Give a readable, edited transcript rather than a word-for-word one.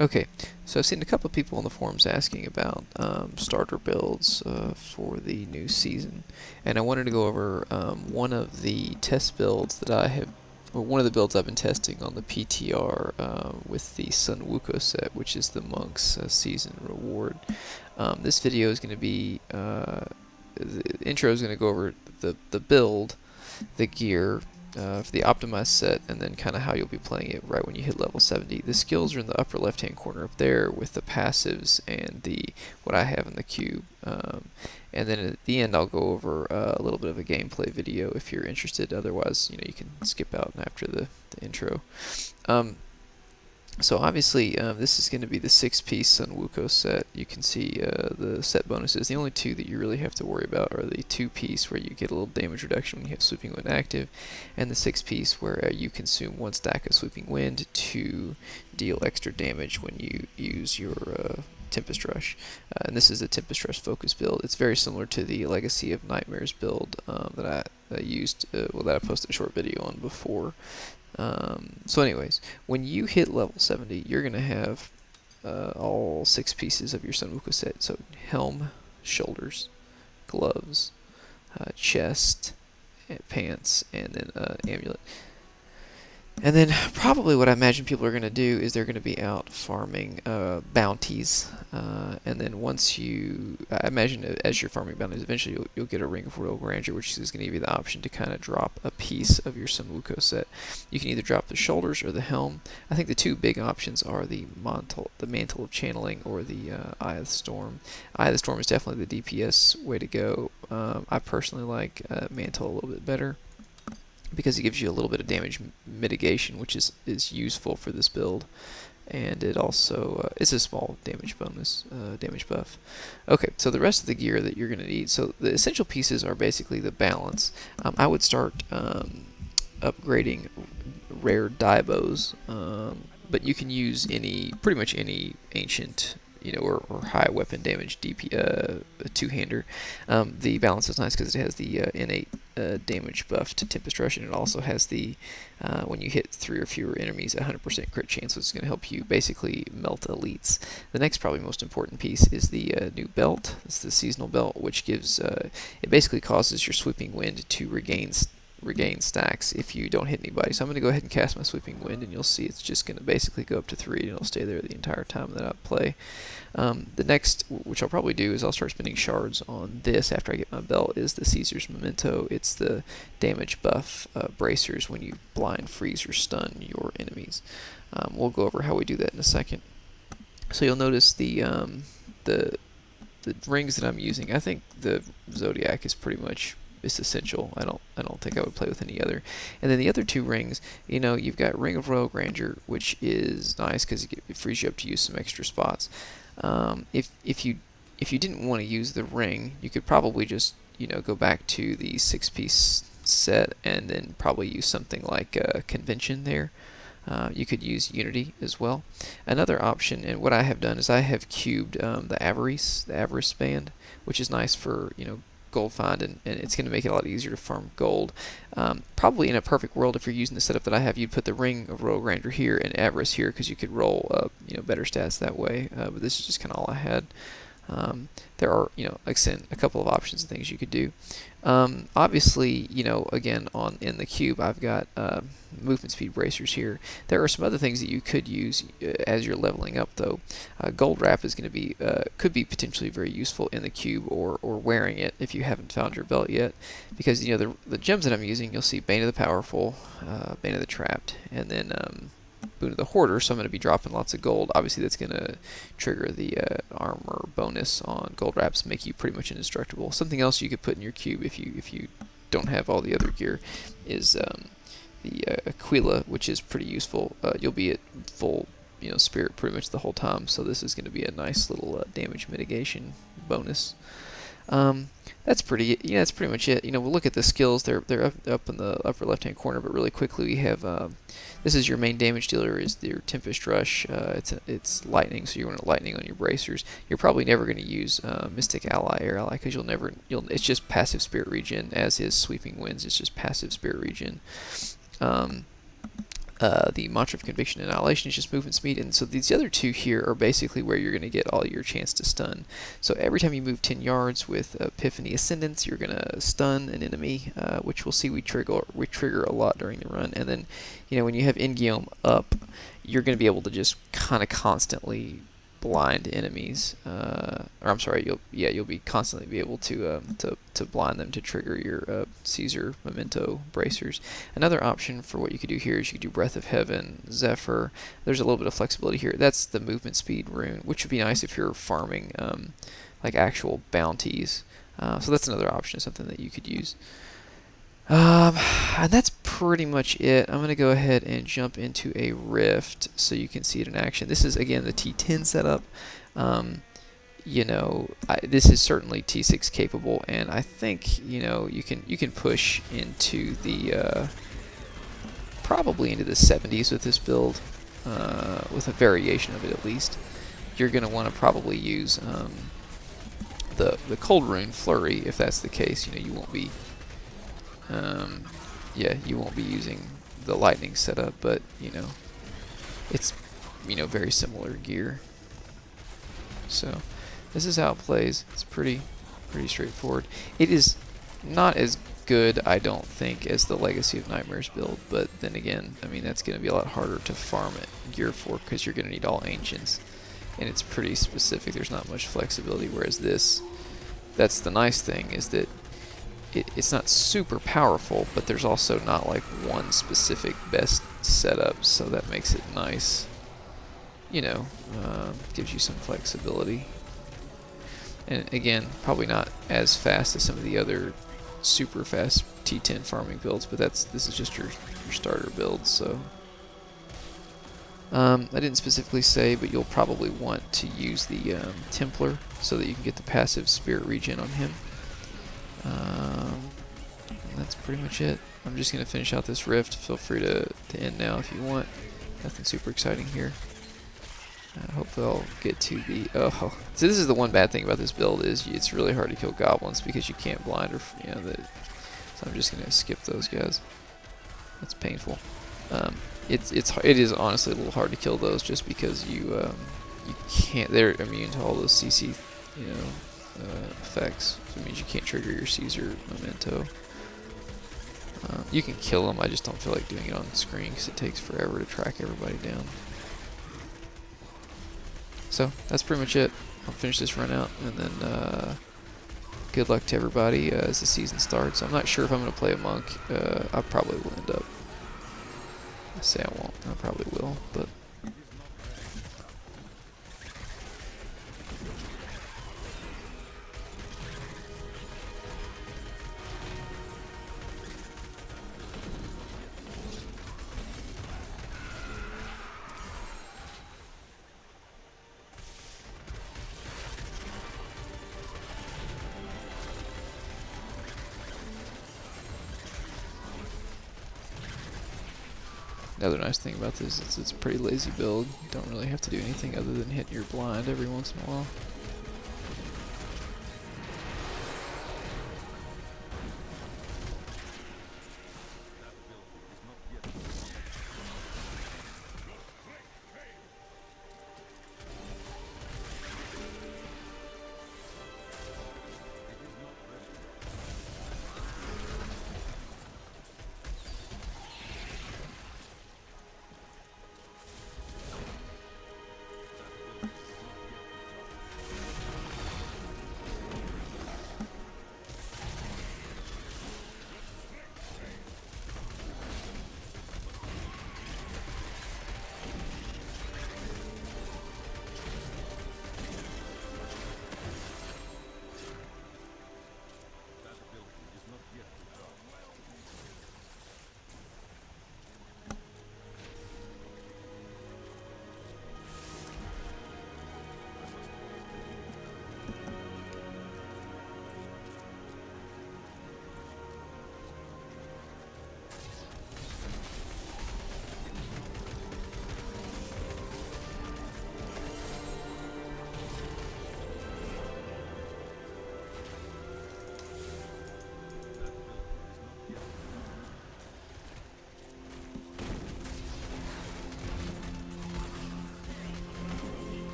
Okay, so I've seen a couple of people on the forums asking about starter builds for the new season, and I wanted to go over one of the test builds that I have, or one of the builds I've been testing on the PTR with the Sunwuko set, which is the Monk's season reward. This video is going to be, the intro is going to go over the build, the gear, for the optimized set, and then kind of how you'll be playing it right when you hit level 70. The skills are in the upper left hand corner up there with the passives and the what I have in the cube. And then at the end I'll go over a little bit of a gameplay video if you're interested. Otherwise, you can skip out after the intro. So obviously, this is going to be the 6-piece Sunwuko set. You can see the set bonuses. The only two that you really have to worry about are the 2-piece, where you get a little damage reduction when you have Sweeping Wind active, and the 6-piece, where you consume 1 stack of Sweeping Wind to deal extra damage when you use your Tempest Rush. And this is a Tempest Rush focus build. It's very similar to the Legacy of Nightmares build that I used, that I posted a short video on before. So anyways, when you hit level 70, you're going to have all 6 pieces of your Sunwuko set. So helm, shoulders, gloves, chest, pants, and then amulet. And then probably what I imagine people are going to do is they're going to be out farming bounties. And then once I imagine as you're farming bounties, eventually you'll get a Ring of Royal Grandeur, which is going to give you the option to kind of drop a piece of your Sunwuko set. You can either drop the shoulders or the helm. I think the two big options are the mantle of channeling, or the Eye of the Storm. Eye of the Storm is definitely the DPS way to go. I personally like mantle a little bit better, because it gives you a little bit of damage mitigation, which is useful for this build, and it also is a small damage bonus, damage buff. Okay, so the rest of the gear that you're going to need, so the essential pieces are basically the balance. I would start upgrading rare dye bows, but you can use pretty much any ancient or high weapon damage two-hander. The balance is nice because it has the innate damage buff to Tempest Rush, and it also has the, when you hit 3 or fewer enemies, 100% crit chance, so it's going to help you basically melt elites. The next, probably most important piece is the new belt. It's the seasonal belt, which gives, it basically causes your Sweeping Wind to regain stacks if you don't hit anybody. So I'm going to go ahead and cast my Sweeping Wind, and you'll see it's just going to basically go up to 3, and it'll stay there the entire time that I play. The next, which I'll probably do, is I'll start spending shards on this after I get my belt, is the Caesar's Memento. It's the damage buff bracers when you blind, freeze, or stun your enemies. We'll go over how we do that in a second. So you'll notice the rings that I'm using. I think the Zodiac is pretty much essential. I don't think I would play with any other. And then the other 2 rings, you've got Ring of Royal Grandeur, which is nice because it frees you up to use some extra spots. If you didn't want to use the ring, you could probably just go back to the 6-piece set and then probably use something like Convention there. You could use Unity as well. Another option, and what I have done, is I have cubed the Avarice band, which is nice for gold find, and it's going to make it a lot easier to farm gold. Probably in a perfect world, if you're using the setup that I have, you'd put the Ring of Royal Grandeur here and Avarice here, because you could roll better stats that way. But this is just kind of all I had. There are, like I said, a couple of options and things you could do. Obviously, again, in the cube, I've got movement speed bracers here. There are some other things that you could use as you're leveling up, though. Gold wrap is going to be, could be potentially very useful in the cube, or wearing it if you haven't found your belt yet, because the gems that I'm using, you'll see Bane of the Powerful, Bane of the Trapped, and then Boon of the Hoarder, so I'm going to be dropping lots of gold. Obviously, that's going to trigger the armor bonus on gold wraps, make you pretty much indestructible. Something else you could put in your cube if you don't have all the other gear is the Aquila, which is pretty useful. You'll be at full spirit pretty much the whole time, so this is going to be a nice little damage mitigation bonus. That's pretty much it. We'll look at the skills. They're up in the upper left-hand corner, but really quickly we have this is your main damage dealer, is your Tempest Rush. It's lightning, so you want lightning on your bracers. You're probably never going to use Mystic Ally, Air Ally, because it's just passive spirit regen, as is Sweeping Winds. It's just passive spirit regen. the Mantra of Conviction and Annihilation is just movement speed, and so these other two here are basically where you're going to get all your chance to stun. So every time you move 10 yards with Epiphany Ascendance, you're going to stun an enemy, which we'll see we trigger a lot during the run. And then, when you have Ingium up, you're going to be able to just kind of constantly blind enemies, or I'm sorry, you'll be constantly be able to blind them to trigger your Caesar Memento bracers. Another option for what you could do here is you could do Breath of Heaven, Zephyr. There's a little bit of flexibility here. That's the movement speed rune, which would be nice if you're farming like actual bounties. So that's another option, something that you could use. And that's pretty much it. I'm going to go ahead and jump into a Rift so you can see it in action. This is, again, the T10 setup. This is certainly T6 capable, and I think, you can push into the, probably into the 70s with this build, with a variation of it at least. You're going to want to probably use the Cold Rune Flurry if that's the case. You won't be... you won't be using the lightning setup, but it's very similar gear. So this is how it plays. It's pretty straightforward. It is not as good, I don't think, as the Legacy of Nightmares build, but then again, that's going to be a lot harder to farm it gear for because you're going to need all ancients, and it's pretty specific. There's not much flexibility, whereas that's the nice thing, is that it's not super powerful, but there's also not like one specific best setup, so that makes it nice. Gives you some flexibility. And again, probably not as fast as some of the other super fast T10 farming builds, but this is just your starter build, so. I didn't specifically say, but you'll probably want to use the Templar so that you can get the passive Spirit Regen on him. That's pretty much it. I'm just going to finish out this Rift. Feel free to end now if you want. Nothing super exciting here. Hopefully I'll get to the... So this is the one bad thing about this build, is it's really hard to kill goblins because you can't blind or... So I'm just going to skip those guys. That's painful. It is honestly a little hard to kill those just because you can't... They're immune to all those CC, effects. So it means you can't trigger your Caesar Memento. You can kill them, I just don't feel like doing it on the screen because it takes forever to track everybody down. So that's pretty much it. I'll finish this run out, and then good luck to everybody as the season starts. I'm not sure if I'm going to play a monk. I probably will end up. I say I won't. I probably will, but... Another nice thing about this is it's a pretty lazy build. You don't really have to do anything other than hit your blind every once in a while.